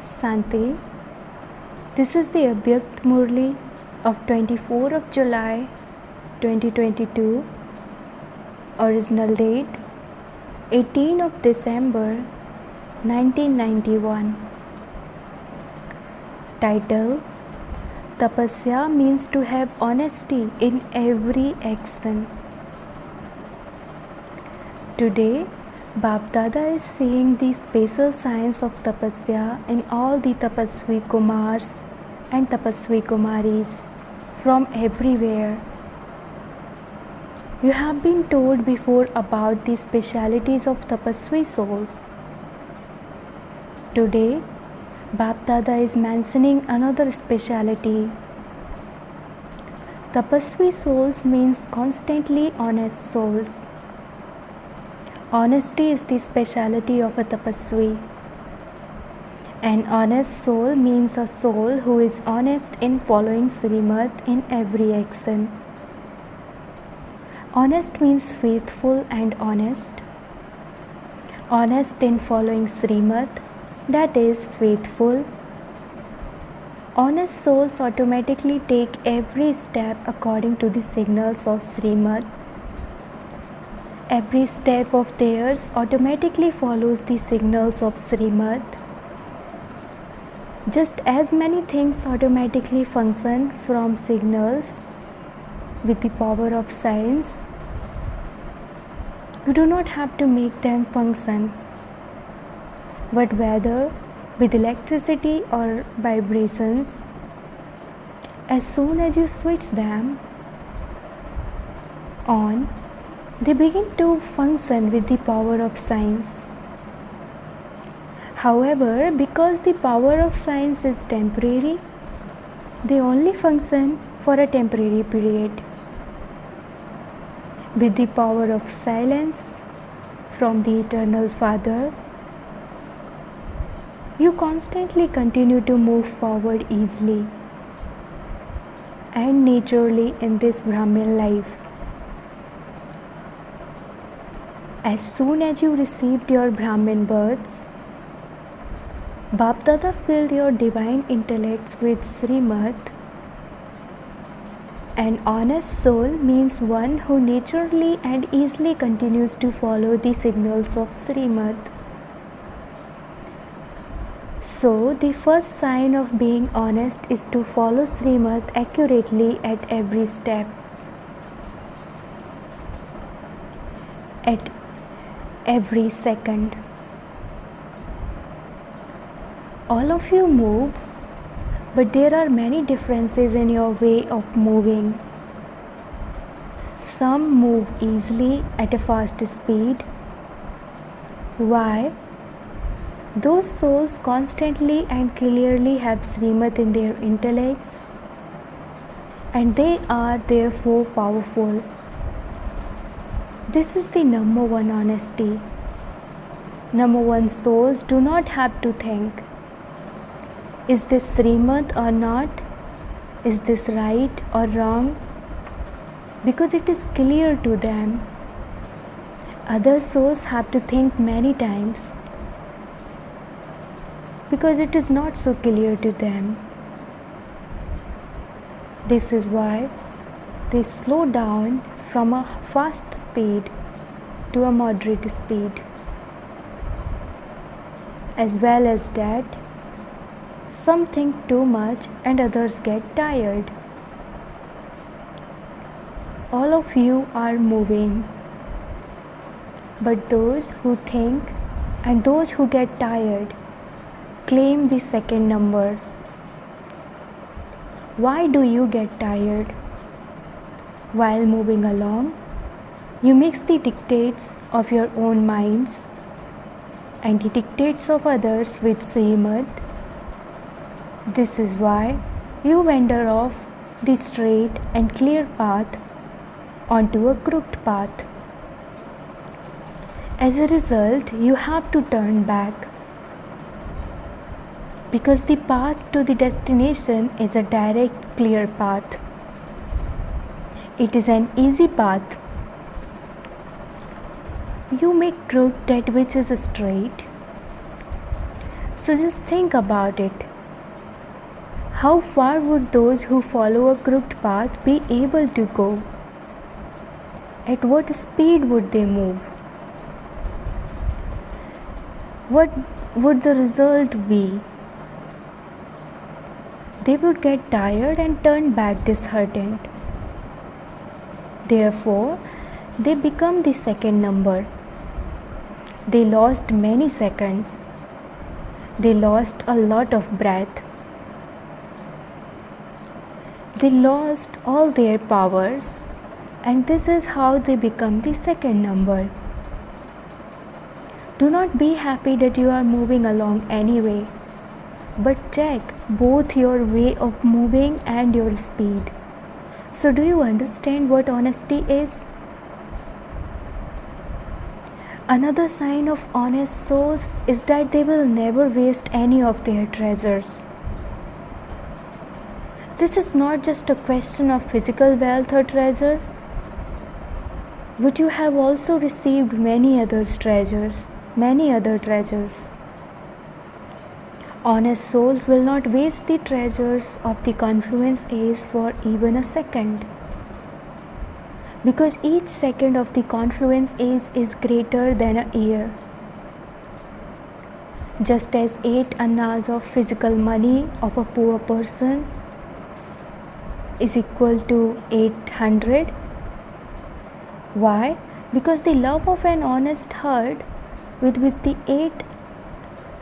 Santi. This is the Abhyakt Murli of 24 of July 2022. Original date 18 of December 1991. Title: Tapasya means to have honesty in every action. Today, Bap Dada is seeing the special science of tapasya in all the Tapasvi Kumars and Tapasvi Kumaris from everywhere. You have been told before about the specialities of Tapasvi souls. Today, Bap Dada is mentioning another speciality. Tapasvi souls means constantly honest souls. Honesty is the speciality of a tapasvi. An honest soul means a soul who is honest in following Srimad in every action. Honest means faithful and honest. Honest in following Srimad, that is faithful. Honest souls automatically take every step according to the signals of Srimad. Every step of theirs automatically follows the signals of Srimad. Just as many things automatically function from signals with the power of science, you do not have to make them function, but whether with electricity or vibrations, as soon as you switch them on, they begin to function with the power of science. However, because the power of science is temporary, they only function for a temporary period. With the power of silence from the Eternal Father, you constantly continue to move forward easily and naturally in this Brahmin life. As soon as you received your Brahmin births, Bap Dada filled your divine intellects with Srimad. An honest soul means one who naturally and easily continues to follow the signals of Srimad. So, the first sign of being honest is to follow Srimad accurately at every step. At every second. All of you move, but there are many differences in your way of moving. Some move easily at a fast speed. Why? Those souls constantly and clearly have Srimad in their intellects, and they are therefore powerful. This is the number one honesty. Number one, souls do not have to think, is this Srimad or not? Is this right or wrong? Because it is clear to them. Other souls have to think many times because it is not so clear to them. This is why they slow down from a fast speed to a moderate speed. As well as that, some think too much and others get tired. All of you are moving, but those who think and those who get tired claim the second number. Why do you get tired? While moving along, you mix the dictates of your own minds and the dictates of others with Srimad. This is why you wander off the straight and clear path onto a crooked path. As a result, you have to turn back because the path to the destination is a direct, clear path. It is an easy path. You make crooked that which is straight. So just think about it. How far would those who follow a crooked path be able to go? At what speed would they move? What would the result be? They would get tired and turn back disheartened. Therefore, they become the second number. They lost many seconds. They lost a lot of breath. They lost all their powers, and this is how they become the second number. Do not be happy that you are moving along anyway, but check both your way of moving and your speed. So do you understand what honesty is? Another sign of honest souls is that they will never waste any of their treasures. This is not just a question of physical wealth or treasure, but you have also received many other treasures. Honest souls will not waste the treasures of the confluence age for even a second, because each second of the confluence age is greater than a year. Just as 8 annas of physical money of a poor person is equal to 800. Why? Because the love of an honest heart with which the 8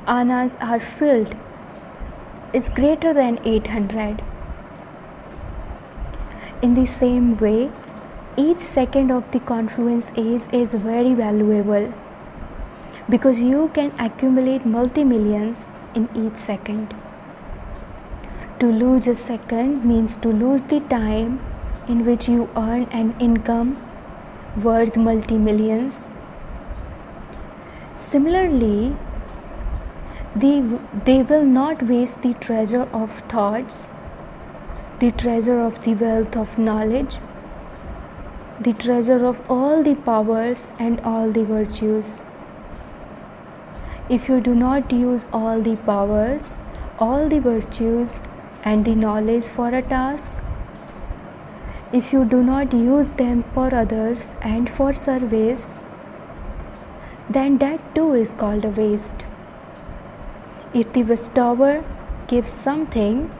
annas are filled is greater than 800. In the same way, each second of the confluence age is very valuable, because you can accumulate multi-millions in each second. To lose a second means to lose the time in which you earn an income worth multi-millions. Similarly, they will not waste the treasure of thoughts, the treasure of the wealth of knowledge, the treasure of all the powers and all the virtues. If you do not use all the powers, all the virtues and the knowledge for a task, if you do not use them for others and for service, then that too is called a waste. If the bestower gives something,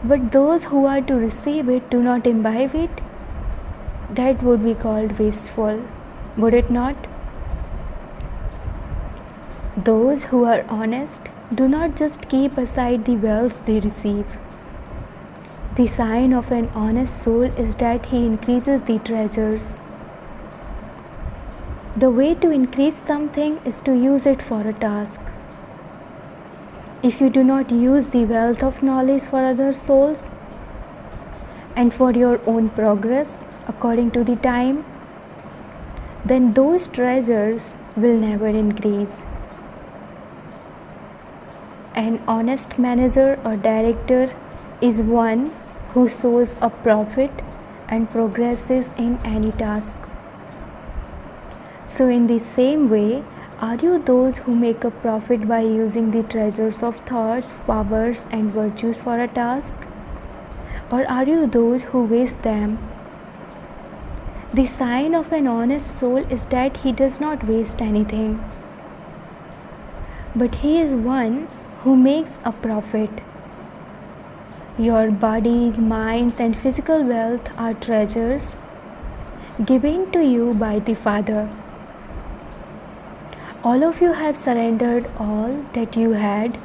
but those who are to receive it do not imbibe it, that would be called wasteful, would it not? Those who are honest do not just keep aside the wealth they receive. The sign of an honest soul is that he increases the treasures. The way to increase something is to use it for a task. If you do not use the wealth of knowledge for other souls and for your own progress according to the time, then those treasures will never increase. An honest manager or director is one who sows a profit and progresses in any task. So in the same way, are you those who make a profit by using the treasures of thoughts, powers and virtues for a task? Or are you those who waste them? The sign of an honest soul is that he does not waste anything, but he is one who makes a profit. Your bodies, minds and physical wealth are treasures given to you by the Father. All of you have surrendered all that you had.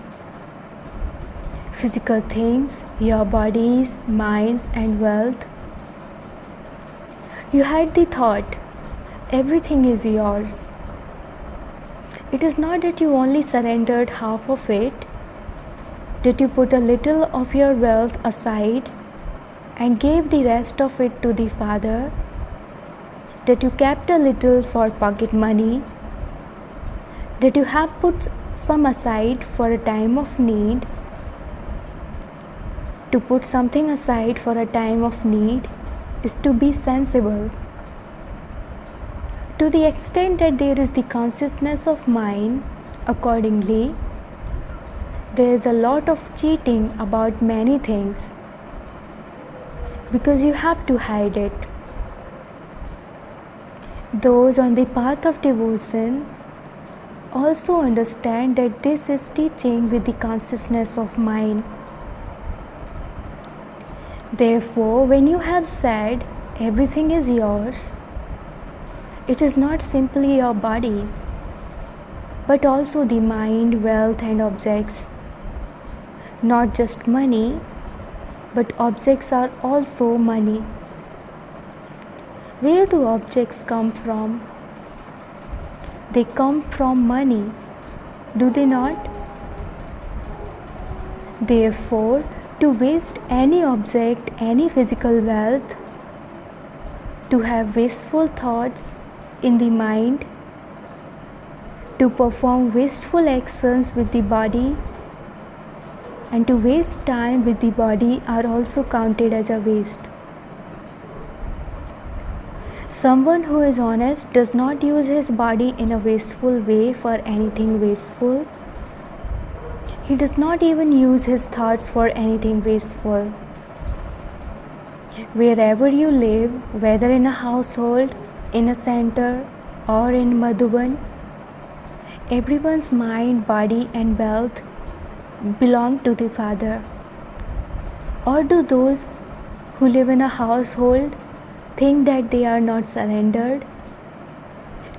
Physical things, your bodies, minds and wealth. You had the thought, everything is yours. It is not that you only surrendered half of it, that you put a little of your wealth aside and gave the rest of it to the Father, that you kept a little for pocket money, that you have put some aside for a time of need. To put something aside for a time of need is to be sensible. To the extent that there is the consciousness of mind, accordingly, there is a lot of cheating about many things because you have to hide it. Those on the path of devotion also understand that this is teaching with the consciousness of mind. Therefore, when you have said everything is yours, it is not simply your body, but also the mind, wealth, and objects. Not just money, but objects are also money. Where do objects come from? They come from money, do they not? Therefore, to waste any object, any physical wealth, to have wasteful thoughts in the mind, to perform wasteful actions with the body, and to waste time with the body are also counted as a waste. Someone who is honest does not use his body in a wasteful way for anything wasteful. He does not even use his thoughts for anything wasteful. Wherever you live, whether in a household, in a center, or in Madhuban, everyone's mind, body, and wealth belong to the Father. Or do those who live in a household think that they are not surrendered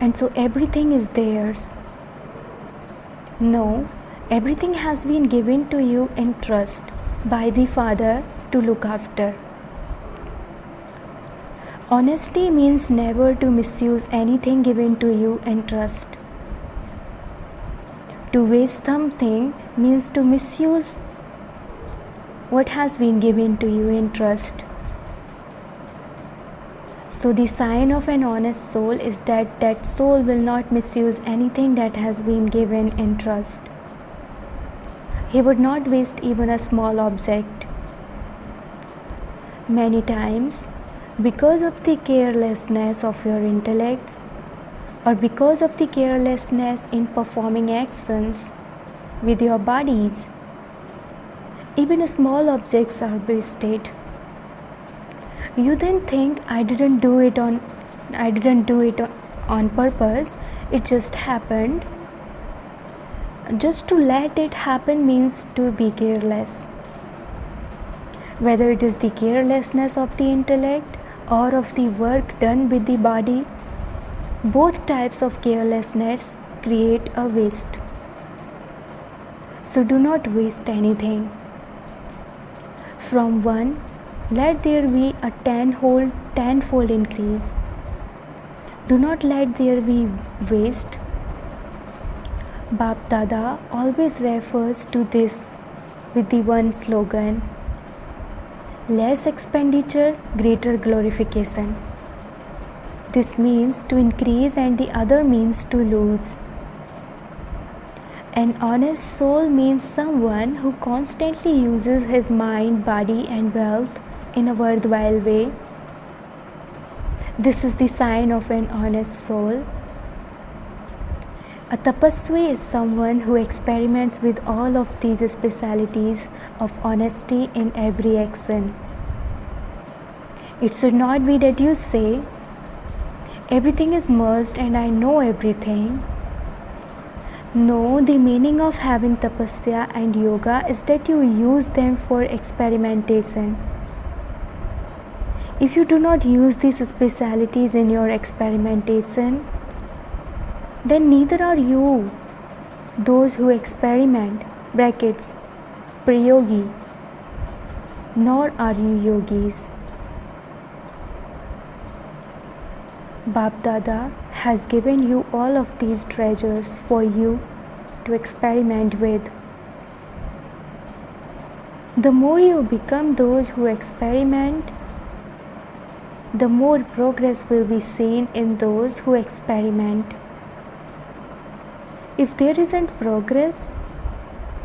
and so everything is theirs? No, everything has been given to you in trust by the Father to look after. Honesty means never to misuse anything given to you in trust. To waste something means to misuse what has been given to you in trust. So the sign of an honest soul is that that soul will not misuse anything that has been given in trust. He would not waste even a small object. Many times, because of the carelessness of your intellects, or because of the carelessness in performing actions with your bodies, even small objects are wasted. You then think, I didn't do it on purpose, it just happened. Just to let it happen means to be careless. Whether it is the carelessness of the intellect or of the work done with the body, both types of carelessness create a waste. So do not waste anything. From one, let there be a tenfold increase. Do not let there be waste. Bap Dada always refers to this with the one slogan: less expenditure, greater glorification. This means to increase and the other means to lose. An honest soul means someone who constantly uses his mind, body, and wealth in a worthwhile way. This is the sign of an honest soul. A tapasvi is someone who experiments with all of these specialities of honesty in every action. It should not be that you say, everything is merged and I know everything. No, the meaning of having tapasya and yoga is that you use them for experimentation. If you do not use these specialities in your experimentation, then neither are you those who experiment, brackets, prayogi, nor are you yogis. Bap Dada has given you all of these treasures for you to experiment with. The more you become those who experiment, the more progress will be seen in those who experiment. If there isn't progress,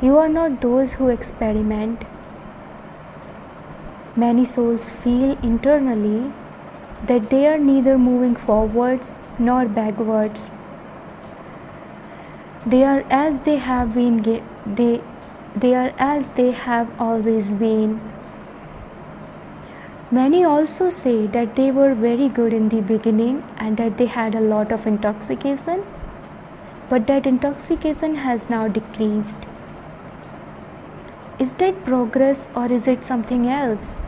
you are not those who experiment. Many souls feel internally that they are neither moving forwards nor backwards. They are as they have been They are as they have always been. Many also say that they were very good in the beginning and that they had a lot of intoxication, but that intoxication has now decreased. Is that progress or is it something else?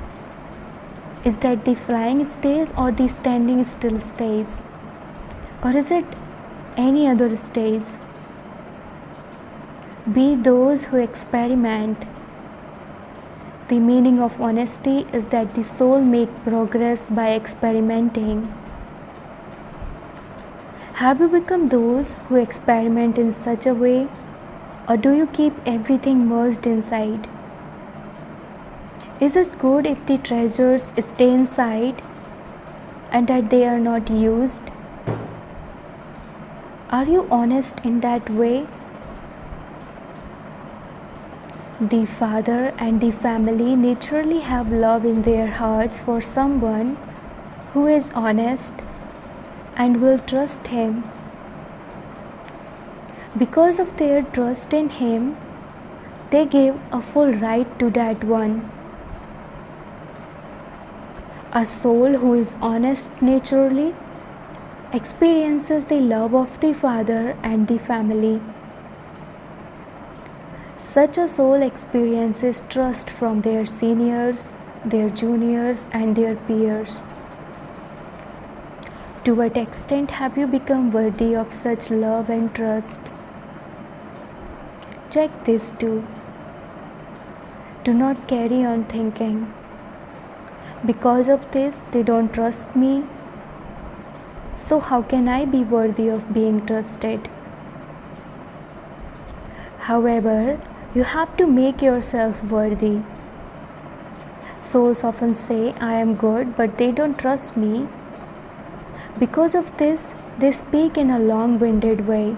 Is that the flying stage or the standing still stage? Or is it any other stage? Be those who experiment. The meaning of honesty is that the soul makes progress by experimenting. Have you become those who experiment in such a way, or do you keep everything merged inside? Is it good if the treasures stay inside and that they are not used? Are you honest in that way? The father and the family naturally have love in their hearts for someone who is honest and will trust him. Because of their trust in him, they give a full right to that one. A soul who is honest naturally experiences the love of the father and the family. Such a soul experiences trust from their seniors, their juniors, and their peers. To what extent have you become worthy of such love and trust? Check this too. Do not carry on thinking, because of this they don't trust me, so how can I be worthy of being trusted? However, you have to make yourself worthy. Souls often say, I am good, but they don't trust me. Because of this, they speak in a long-winded way.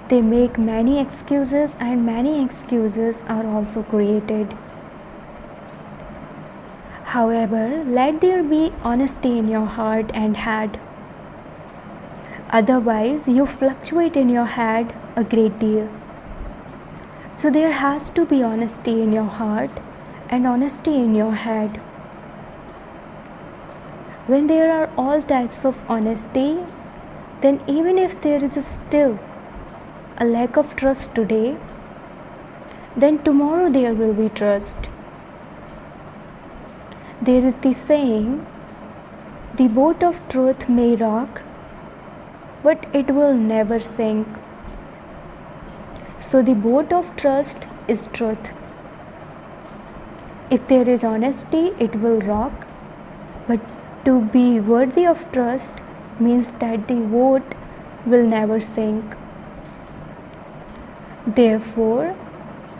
They make many excuses, and many excuses are also created. However, let there be honesty in your heart and head. Otherwise, you fluctuate in your head a great deal. So there has to be honesty in your heart and honesty in your head. When there are all types of honesty, then even if there is still a lack of trust today, then tomorrow there will be trust. There is the saying, the boat of truth may rock, but it will never sink. So the boat of trust is truth. If there is honesty, it will rock, but to be worthy of trust means that the boat will never sink. Therefore,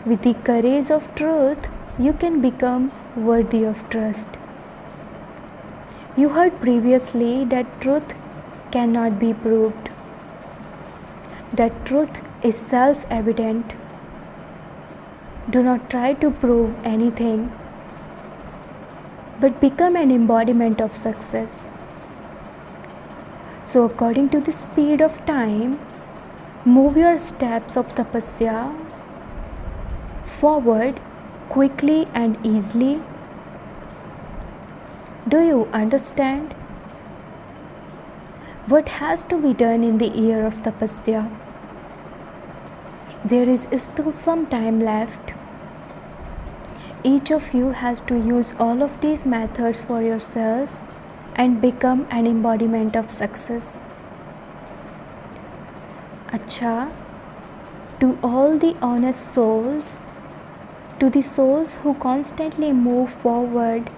with the courage of truth, you can become worthy of trust. You heard previously that truth cannot be proved, that truth is self-evident. Do not try to prove anything, but become an embodiment of success. So according to the speed of time, move your steps of tapasya forward quickly and easily. Do you understand? What has to be done in the year of tapasya? There is still some time left. Each of you has to use all of these methods for yourself and become an embodiment of success. Acha, to all the honest souls, to the souls who constantly move forward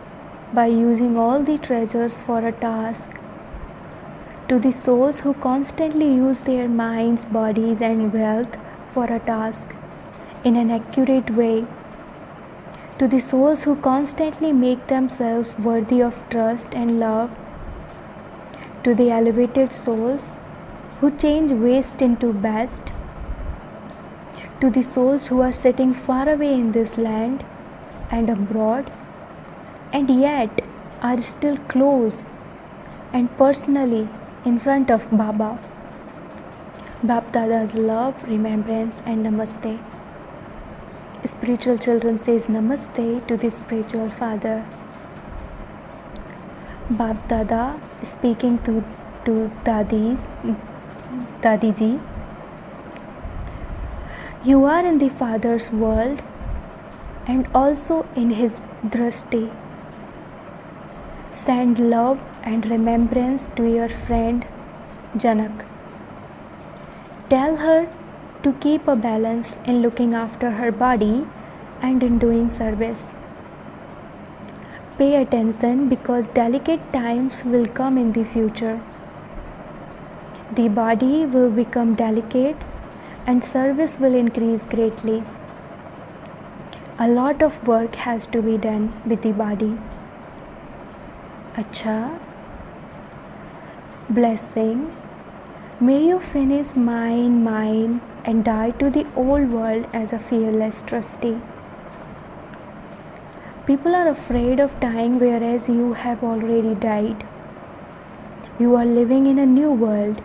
by using all the treasures for a task, to the souls who constantly use their minds, bodies, and wealth for a task in an accurate way, to the souls who constantly make themselves worthy of trust and love, to the elevated souls who change waste into best, to the souls who are sitting far away in this land and abroad and yet are still close and personally in front of Baba. Bap Dada's love, remembrance, and Namaste. spiritual children says namaste to the spiritual father. Bap Dada speaking to Dadi ji. You are in the Father's world and also in His drishti. Send love and remembrance to your friend Janak. Tell her to keep a balance in looking after her body and in doing service. Pay attention because delicate times will come in the future. The body will become delicate and service will increase greatly. A lot of work has to be done with the body. Acha. Blessing. May you finish mine and die to the old world as a fearless trustee. People are afraid of dying whereas you have already died. You are living in a new world.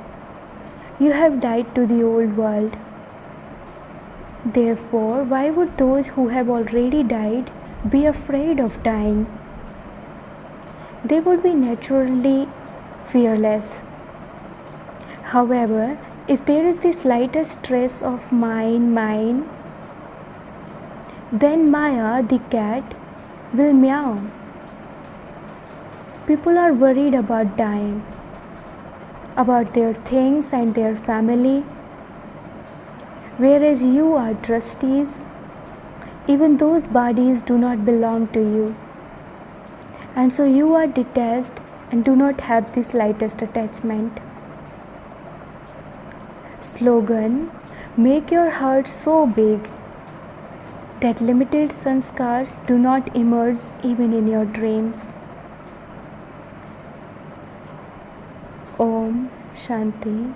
You have died to the old world. Therefore, why would those who have already died be afraid of dying? They would be naturally fearless. However, if there is the slightest trace of mine, then Maya, the cat, will meow. People are worried about dying, about their things and their family, whereas you are trustees. Even those bodies do not belong to you, and so you are detached and do not have the slightest attachment. Slogan: make your heart so big that limited sanskars do not emerge even in your dreams. Om Shanti.